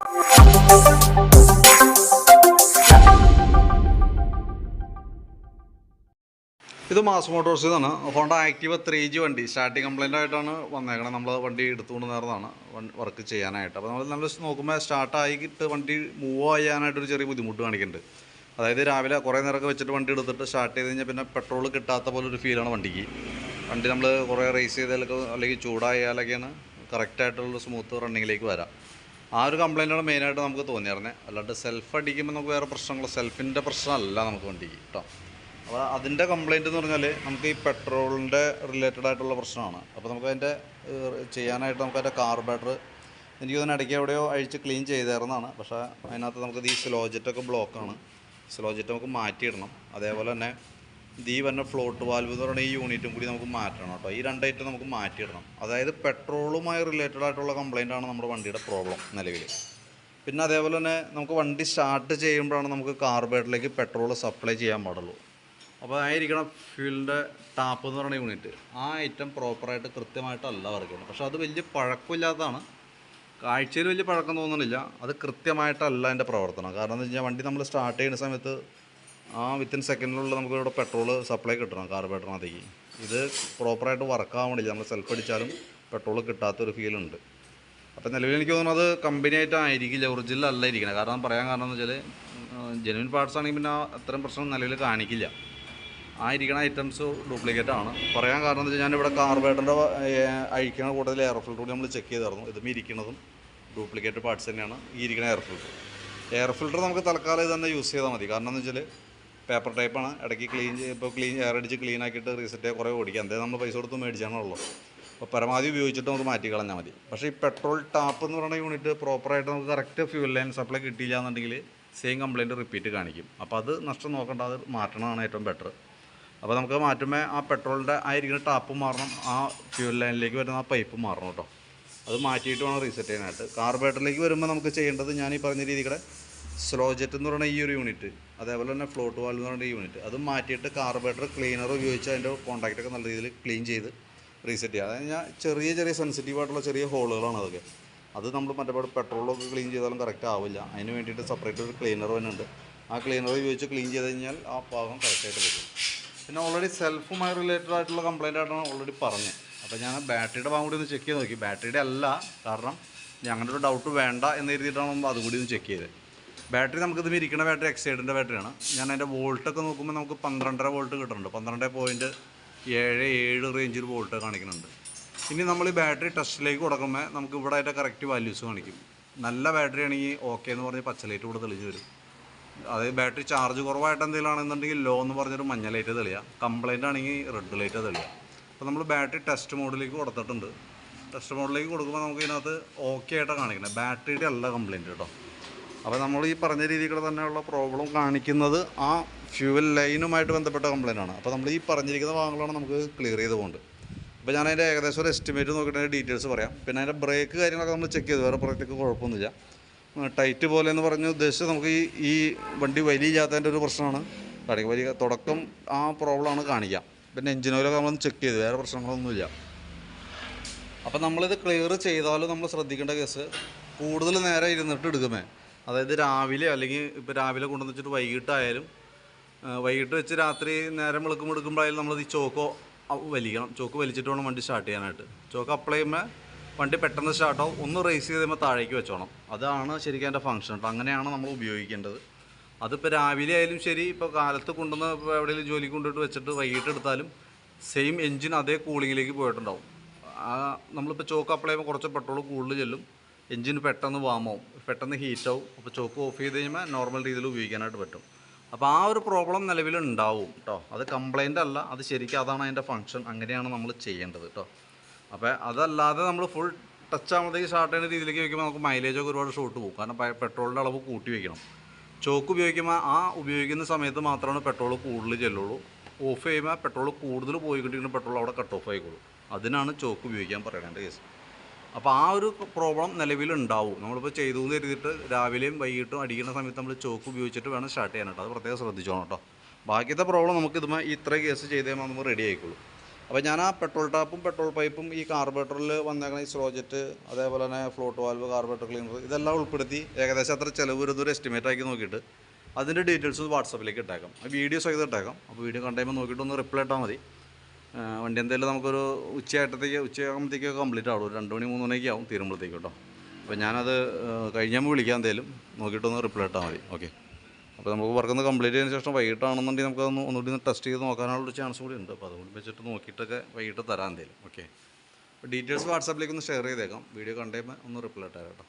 ഇത് മാസ് മോട്ടോഴ്സിൽ നിന്നാണ്. Honda Activa 3G വണ്ടി സ്റ്റാർട്ടിങ് കംപ്ലൈൻ്റ് ആയിട്ടാണ് വന്നേക്കണം. നമ്മൾ വണ്ടി എടുത്തുകൊണ്ട് നേർന്നതാണ് വർക്ക് ചെയ്യാനായിട്ട്. അപ്പോൾ നമ്മൾ നോക്കുമ്പോൾ സ്റ്റാർട്ടായിട്ട് വണ്ടി മൂവ് ചെയ്യാനായിട്ടൊരു ചെറിയ ബുദ്ധിമുട്ട് കാണിക്കുന്നുണ്ട്. അതായത് രാവിലെ കുറേ നേരമൊക്കെ വെച്ചിട്ട് വണ്ടി എടുത്തിട്ട് സ്റ്റാർട്ട് ചെയ്ത് കഴിഞ്ഞാൽ പിന്നെ പെട്രോൾ കിട്ടാത്ത പോലെ ഒരു ഫീലാണ് വണ്ടിക്ക്. വണ്ടി നമ്മൾ കുറേ റേസ് ചെയ്താലൊക്കെ അല്ലെങ്കിൽ ചൂടായാലൊക്കെയാണ് കറക്റ്റായിട്ടുള്ള സ്മൂത്ത് റണ്ണിങ്ങിലേക്ക് വരാം. ആ ഒരു കംപ്ലൈൻറ്റാണ് മെയിനായിട്ട് നമുക്ക് തോന്നിയായിരുന്നത്. അല്ലാണ്ട് സെൽഫ് അടിക്കുമ്പോൾ നമുക്ക് വേറെ പ്രശ്നങ്ങൾ, സെൽഫിൻ്റെ പ്രശ്നമല്ല നമുക്ക് വണ്ടിക്ക് കേട്ടോ. അപ്പോൾ അതിൻ്റെ കംപ്ലയിൻ്റ് എന്ന് പറഞ്ഞാൽ നമുക്ക് ഈ പെട്രോളിൻ്റെ റിലേറ്റഡ് ആയിട്ടുള്ള പ്രശ്നമാണ്. അപ്പോൾ നമുക്ക് അതിൻ്റെ ചെയ്യാനായിട്ട് നമുക്ക് അതിൻ്റെ കാർബറേറ്റർ എനിക്ക് തന്നെ ഇടയ്ക്ക് എവിടെയോ അഴിച്ച് ക്ലീൻ ചെയ്തായിരുന്നതാണ്. പക്ഷേ അതിനകത്ത് നമുക്കത് ഈ സ്ലോ ജെറ്റൊക്കെ ബ്ലോക്കാണ്. സ്ലോ ജെറ്റ് നമുക്ക് മാറ്റിയിടണം. അതേപോലെ തന്നെ ഈ വന്ന ഫ്ലോട്ട് വാൽവ് എന്ന് പറയുന്ന ഈ യൂണിറ്റും കൂടി നമുക്ക് മാറ്റണം കേട്ടോ. ഈ രണ്ട് ഐറ്റം നമുക്ക് മാറ്റിയിടണം. അതായത് പെട്രോളുമായി റിലേറ്റഡ് ആയിട്ടുള്ള കംപ്ലയിൻ്റാണ് നമ്മുടെ വണ്ടിയുടെ പ്രോബ്ലം നിലവിൽ. പിന്നെ അതേപോലെ തന്നെ നമുക്ക് വണ്ടി സ്റ്റാർട്ട് ചെയ്യുമ്പോഴാണ് നമുക്ക് കാർബറേറ്ററിലേക്ക് പെട്രോൾ സപ്ലൈ ചെയ്യാൻ പാടുള്ളൂ. അപ്പോൾ ആയിരിക്കണം ഫ്യൂലിൻ്റെ ടാപ്പ് എന്ന് പറയുന്ന യൂണിറ്റ്, ആ ഐറ്റം പ്രോപ്പറായിട്ട് കൃത്യമായിട്ടല്ല വർക്ക് ചെയ്യുന്നത്. പക്ഷേ അത് വലിയ പഴക്കമില്ലാത്തതാണ്, കാഴ്ചയിൽ വലിയ പഴക്കം തോന്നുന്നില്ല. അത് കൃത്യമായിട്ടല്ല അതിൻ്റെ പ്രവർത്തനം. കാരണം എന്ന് വെച്ചാൽ വണ്ടി നമ്മൾ സ്റ്റാർട്ട് ചെയ്യുന്ന സമയത്ത് വിത്തിൻ സെക്കൻഡിലുള്ള നമുക്ക് ഇവിടെ പെട്രോൾ സപ്ലൈ കിട്ടണം കാർബറേറ്ററിനകത്തേക്ക്. ഇത് പ്രോപ്പറായിട്ട് വർക്കാവണില്ല. നമ്മൾ സെൽഫ് അടിച്ചാലും പെട്രോൾ കിട്ടാത്തൊരു ഫീലുണ്ട്. അപ്പോൾ നിലവിൽ എനിക്ക് തോന്നുന്നത് കമ്പനിയായിട്ടായിരിക്കില്ല, ഒറിജിനൽ അല്ല ഇരിക്കുന്നത്. കാരണം പറയാൻ കാരണം എന്ന് വെച്ചാൽ ജെനുവിൻ പാർട്സ് ആണെങ്കിൽ പിന്നെ അത്തരം പ്രശ്നം നിലവിൽ കാണിക്കില്ല. ആ ഇരിക്കുന്ന ഐറ്റംസ് ഡ്യൂപ്ലിക്കേറ്റ് ആണ്. പറയാൻ കാരണം എന്ന് വെച്ചാൽ ഞാനിവിടെ കാർബറേറ്ററിൻ്റെ അഴിക്കുന്ന കൂടുതൽ എയർ ഫിൽറ്റർ കൂടി നമ്മൾ ചെക്ക് ചെയ്തായിരുന്നു. ഇതും ഇരിക്കുന്നതും ഡ്യൂപ്ലിക്കേറ്റ് പാർട്സ് തന്നെയാണ്. ഈ ഇരിക്കുന്ന എയർ ഫിൽറ്റർ നമുക്ക് തൽക്കാലം ഇത് തന്നെ യൂസ് ചെയ്താൽ മതി. കാരണം എന്ന് വെച്ചാൽ പേപ്പർ ടൈപ്പാണ്. ഇടയ്ക്ക് എയർ അടിച്ച് ക്ലീൻ ആക്കിയിട്ട് റീസെറ്റ് കുറേ ഓടിക്കുക. എന്തായാലും നമ്മൾ പൈസ കൊടുത്ത് മേടിച്ചാണുള്ളൂ. അപ്പോൾ പരമാവധി ഉപയോഗിച്ചിട്ട് നമുക്ക് മാറ്റി കളഞ്ഞാൽ മതി. പക്ഷേ ഈ പെട്രോൾ ടാപ്പ് എന്ന് പറയുന്ന യൂണിറ്റ് പ്രോപ്പറായിട്ട് നമുക്ക് കറക്റ്റ് ഫ്യൂൽ ലൈൻ സപ്ലൈ കിട്ടിയില്ല എന്നുണ്ടെങ്കിൽ സെയിം കംപ്ലയിൻറ്റ് റിപ്പീറ്റ് കാണിക്കും. അപ്പോൾ അത് നഷ്ടം നോക്കേണ്ട, അത് മാറ്റണമാണ് ഏറ്റവും ബെറ്റർ. അപ്പോൾ നമുക്ക് മാറ്റുമ്പോൾ ആ പെട്രോളിൻ്റെ ആയിരിക്കുന്ന ടാപ്പ് മാറണം, ആ ഫ്യൂൽ ലൈനിലേക്ക് വരുന്ന ആ പൈപ്പ് മാറണം കേട്ടോ. അത് മാറ്റിയിട്ട് വേണം റീസെറ്റ് ചെയ്യാനായിട്ട്. കാർബറേറ്ററിലേക്ക് വരുമ്പോൾ നമുക്ക് ചെയ്യേണ്ടത് ഞാൻ ഈ പറഞ്ഞ രീതിയുടെ സ്ലോ ജെറ്റ് എന്ന് പറയുന്ന ഈ ഒരു യൂണിറ്റ്, അതേപോലെ തന്നെ ഫ്ലോട്ട് വാൽവ് എന്ന് പറയുന്ന ഈ യൂണിറ്റ്, അത് മാറ്റിയിട്ട് കാർബറേറ്റർ ക്ലീനർ ഉപയോഗിച്ച് അതിൻ്റെ കോൺടാക്റ്റൊക്കെ നല്ല രീതിയിൽ ക്ലീൻ ചെയ്ത് റീസെറ്റ് ചെയ്യുക. അതായത് ഞാൻ ചെറിയ സെൻസിറ്റീവ് ആയിട്ടുള്ള ചെറിയ ഹോളുകളാണ് അതൊക്കെ. അത് നമ്മൾ മറ്റേ പെട്രോളൊക്കെ ക്ലീൻ ചെയ്താലും കറക്റ്റ് ആവില്ല. അതിന് വേണ്ടിയിട്ട് സെപ്പറേറ്റ് ഒരു ക്ലീനർ തന്നെ ഉണ്ട്. ആ ക്ലീനർ ഉപയോഗിച്ച് ക്ലീൻ ചെയ്ത് കഴിഞ്ഞാൽ ആ ഭാഗം കറക്റ്റായിട്ട് വരും. പിന്നെ ഓൾറെഡി സെൽഫുമായി റിലേറ്റഡ് ആയിട്ടുള്ള കംപ്ലയിൻ്റ് ആയിട്ടാണ് ഓൾറെഡി പറഞ്ഞത്. അപ്പോൾ ഞാൻ ബാറ്ററിയുടെ ഭാഗം കൂടി ഒന്ന് ചെക്ക് ചെയ്ത് നോക്കി. ബാറ്ററിയുടെ അല്ല, കാരണം അങ്ങനെ ഒരു ഡൗട്ട് വേണ്ട എന്ന് കരുതിയിട്ടാണ് അതുകൂടി ഒന്ന് ചെക്ക് ചെയ്തത്. ബാറ്ററി നമുക്കിത് ഇരിക്കുന്ന ബാറ്ററി എക്സൈഡിൻ്റെ ബാറ്ററിയാണ്. ഞാൻ അതിൻ്റെ വോൾട്ടൊക്കെ നോക്കുമ്പോൾ നമുക്ക് 12.5 വോൾട്ട് കിട്ടുന്നുണ്ട്. 12.77 റേഞ്ചിൽ വോൾട്ട് കാണിക്കുന്നുണ്ട്. ഇനി നമ്മൾ ഈ ബാറ്ററി ടെസ്റ്റിലേക്ക് കൊടുക്കുമ്പോൾ നമുക്ക് ഇവിടെ അതിൻ്റെ കറക്റ്റ് വാല്യൂസ് കാണിക്കും. നല്ല ബാറ്ററി ആണെങ്കിൽ ഓക്കെ എന്ന് പറഞ്ഞ് പച്ച ലൈറ്റ് ഇവിടെ തെളിഞ്ഞ് വരും. അതായത് ബാറ്ററി ചാർജ് കുറവായിട്ട് എന്തെങ്കിലും ആണെന്നുണ്ടെങ്കിൽ ലോ എന്ന് പറഞ്ഞൊരു മഞ്ഞ ലൈറ്റ് തെളിയുക, കംപ്ലൈൻ്റ് ആണെങ്കിൽ റെഡ് ലൈറ്റ് തെളിയുക. അപ്പോൾ നമ്മൾ ബാറ്ററി ടെസ്റ്റ് മോഡിലേക്ക് കൊടുത്തിട്ടുണ്ട്. ടെസ്റ്റ് മോഡിലേക്ക് കൊടുക്കുമ്പോൾ നമുക്ക് ഇതിനകത്ത് ഓക്കെ ആയിട്ടാണ് കാണിക്കുന്നത്, ബാറ്ററിയുടെ അല്ല കംപ്ലൈൻറ്റ് കേട്ടോ. അപ്പോൾ നമ്മൾ ഈ പറഞ്ഞ രീതിയിൽ തന്നെയുള്ള പ്രോബ്ലം കാണിക്കുന്നത് ആ ഫ്യൂവൽ ലൈനുമായിട്ട് ബന്ധപ്പെട്ട കംപ്ലൈൻ്റ് ആണ്. അപ്പോൾ നമ്മൾ ഈ പറഞ്ഞിരിക്കുന്ന ഭാഗങ്ങളാണ് നമുക്ക് ക്ലിയർ ചെയ്ത് പോകുന്നത്. അപ്പോൾ ഞാൻ അതിൻ്റെ ഏകദേശം ഒരു എസ്റ്റിമേറ്റ് നോക്കിയിട്ട് അതിൻ്റെ ഡീറ്റെയിൽസ് പറയാം. പിന്നെ അതിൻ്റെ ബ്രേക്ക് കാര്യങ്ങളൊക്കെ നമ്മൾ ചെക്ക് ചെയ്തു, വേറെ പുറത്തേക്ക് കുഴപ്പമൊന്നുമില്ല. ടൈറ്റ് പോലെ എന്ന് പറഞ്ഞ് ഉദ്ദേശിച്ച് നമുക്ക് ഈ വണ്ടി വലിയില്ലാത്തതിൻ്റെ ഒരു പ്രശ്നമാണ് കാണിക്കുക. വലിയ തുടക്കം ആ പ്രോബ്ലമാണ് കാണിക്കുക. പിന്നെ എഞ്ചിൻ ഓയിലൊക്കെ നമ്മളൊന്ന് ചെക്ക് ചെയ്തു, വേറെ പ്രശ്നങ്ങളൊന്നുമില്ല. അപ്പോൾ നമ്മളിത് ക്ലിയർ ചെയ്താലും നമ്മൾ ശ്രദ്ധിക്കേണ്ട കേസ്, കൂടുതൽ നേരം ഇരുന്നിട്ട് എടുക്കുമേ, അതായത് രാവിലെ അല്ലെങ്കിൽ ഇപ്പോൾ രാവിലെ കൊണ്ടുവന്ന് വെച്ചിട്ട് വൈകിട്ടായാലും, വൈകിട്ട് വെച്ച് രാത്രി നേരം എടുക്കുമ്പോഴായാലും നമ്മളത് ഈ ചോക്ക് വലിക്കണം. ചോക്ക് വലിച്ചിട്ട് വേണം വണ്ടി സ്റ്റാർട്ട് ചെയ്യാനായിട്ട്. ചോക്ക് അപ്ലൈ ചെയ്യുമ്പോൾ വണ്ടി പെട്ടെന്ന് സ്റ്റാർട്ടാവും. ഒന്ന് റേസ് ചെയ്ത് കഴിയുമ്പോൾ താഴേക്ക് വെച്ചോണം. അതാണ് ശരിക്കും അതിൻ്റെ ഫംഗ്ഷൻ കേട്ടോ. അങ്ങനെയാണ് നമ്മൾ ഉപയോഗിക്കേണ്ടത്. അതിപ്പോൾ രാവിലെ ആയാലും ശരി, ഇപ്പോൾ കാലത്ത് കൊണ്ടുവന്ന് ഇപ്പോൾ എവിടെയെങ്കിലും ജോലിക്ക് കൊണ്ടുപോയിട്ട് വെച്ചിട്ട് വൈകിട്ട് എടുത്താലും സെയിം എഞ്ചിൻ അതേ കൂളിങ്ങിലേക്ക് പോയിട്ടുണ്ടാവും. നമ്മളിപ്പോൾ ചോക്ക് അപ്ലൈ ചെയ്യുമ്പോൾ കുറച്ച് പെട്രോൾ കൂടുതൽ ചെല്ലും, എഞ്ചിൻ പെട്ടെന്ന് വാമാവും, പെട്ടെന്ന് ഹീറ്റാവും. അപ്പോൾ ചോക്ക് ഓഫ് ചെയ്ത് കഴിയുമ്പോൾ നോർമൽ രീതിയിൽ ഉപയോഗിക്കാനായിട്ട് പറ്റും. അപ്പോൾ ആ ഒരു പ്രോബ്ലം നിലവിലുണ്ടാവും കേട്ടോ. അത് കംപ്ലൈൻ്റ് അല്ല, അത് ശരിക്കും അതാണ് അതിൻ്റെ ഫംഗ്ഷൻ. അങ്ങനെയാണ് നമ്മൾ ചെയ്യേണ്ടത് കേട്ടോ. അപ്പോൾ അതല്ലാതെ നമ്മൾ ഫുൾ ടച്ച് ആകുമ്പോഴത്തേക്ക് സ്റ്റാർട്ട് ചെയ്യുന്ന രീതിയിലേക്ക് വയ്ക്കുമ്പോൾ നമുക്ക് മൈലേജൊക്കെ ഒരുപാട് ഷോട്ട് പോകും. കാരണം പെട്രോളിൻ്റെ അളവ് കൂട്ടി വയ്ക്കണം. ചോക്ക് ഉപയോഗിക്കുമ്പോൾ ഉപയോഗിക്കുന്ന സമയത്ത് മാത്രമാണ് പെട്രോൾ കൂടുതൽ ചെല്ലുള്ളൂ. ഓഫ് ചെയ്യുമ്പോൾ പെട്രോൾ കൂടുതൽ പോയിക്കൊണ്ടിരിക്കുന്ന പെട്രോൾ അവിടെ കട്ട് ഓഫ് ആയിക്കോളും. അതിനാണ് ചോക്ക് ഉപയോഗിക്കാൻ പറയേണ്ട കേസ്. അപ്പോൾ ആ ഒരു പ്രോബ്ലം നിലവിലുണ്ടാവും. നമ്മളിപ്പോൾ ചെയ്തു എന്ന് കരുതിയിട്ട് രാവിലെയും വൈകിട്ടും അടിക്കുന്ന സമയത്ത് നമ്മൾ ചോക്ക് ഉപയോഗിച്ചിട്ട് വേണം സ്റ്റാർട്ട് ചെയ്യാനായിട്ട്. അത് പ്രത്യേകം ശ്രദ്ധിച്ചോണം കേട്ടോ. ബാക്കിയത്തെ പ്രോബ്ലം നമുക്ക് ഇതുമ്പോൾ ഇത്ര കേസ് ചെയ്ത് കഴിയുമ്പോൾ നമുക്ക് റെഡി ആയിക്കോളും. അപ്പോൾ ഞാൻ ആ പെട്രോൾ ടാപ്പും പെട്രോൾ പൈപ്പും ഈ കാർബറേറ്ററിൽ വന്നേക്കണ ഈ സ്ലോജറ്റ്, അതേപോലെ തന്നെ ഫ്ലോട്ട് വാൽവ്, കാർബറേറ്റർ ക്ലീനർ, ഇതെല്ലാം ഉൾപ്പെടുത്തി ഏകദേശം അത്ര ചിലവ് വരുന്നൊരു എസ്റ്റിമേറ്റ് ആക്കി നോക്കിയിട്ട് അതിൻ്റെ ഡീറ്റെയിൽസ് വാട്സപ്പിലേക്ക് ഇട്ടേക്കാം. വീഡിയോസ് ഒക്കെ ഇട്ടേക്കാം. അപ്പോൾ വീഡിയോ കണ്ടുമ്പോൾ നോക്കിയിട്ടൊന്ന് റിപ്ലൈ ഇട്ടാൽ മതി. വണ്ടി എന്തായാലും നമുക്കൊരു ഉച്ചയാകുമ്പോഴത്തേക്ക് കംപ്ലീറ്റ് ആവും. ഒരു 2 മണി 3 മണിയൊക്കെ ആവും തീരുമ്പോഴത്തേക്ക് കേട്ടോ. അപ്പോൾ ഞാനത് കഴിഞ്ഞാൽ വിളിക്കാം, എന്തായാലും നോക്കിയിട്ടൊന്ന് റിപ്ലൈ ഇട്ടാൽ മതി. ഓക്കെ. അപ്പോൾ നമുക്ക് വർക്കൊന്ന് കംപ്ലീറ്റ് ചെയ്തതിന് ശേഷം വൈകിട്ടാണെന്നുണ്ടെങ്കിൽ നമുക്കതൊന്ന് ഒന്നുകൂടി ടെസ്റ്റ് ചെയ്ത് നോക്കാനുള്ളൊരു ചാൻസ് കൂടി ഉണ്ട്. അപ്പോൾ അതുകൊണ്ട് വെച്ചിട്ട് നോക്കിയിട്ടൊക്കെ വൈകിട്ട് തരാം എന്തായാലും. ഓക്കെ. അപ്പോൾ ഡീറ്റെയിൽസ് വാട്സാപ്പിലേക്ക് ഒന്ന് ഷെയർ ചെയ്തേക്കാം. വീഡിയോ കണ്ടുകഴിയുമ്പോൾ ഒന്ന് റിപ്ലൈ ഇട്ടാൽ കേട്ടോ.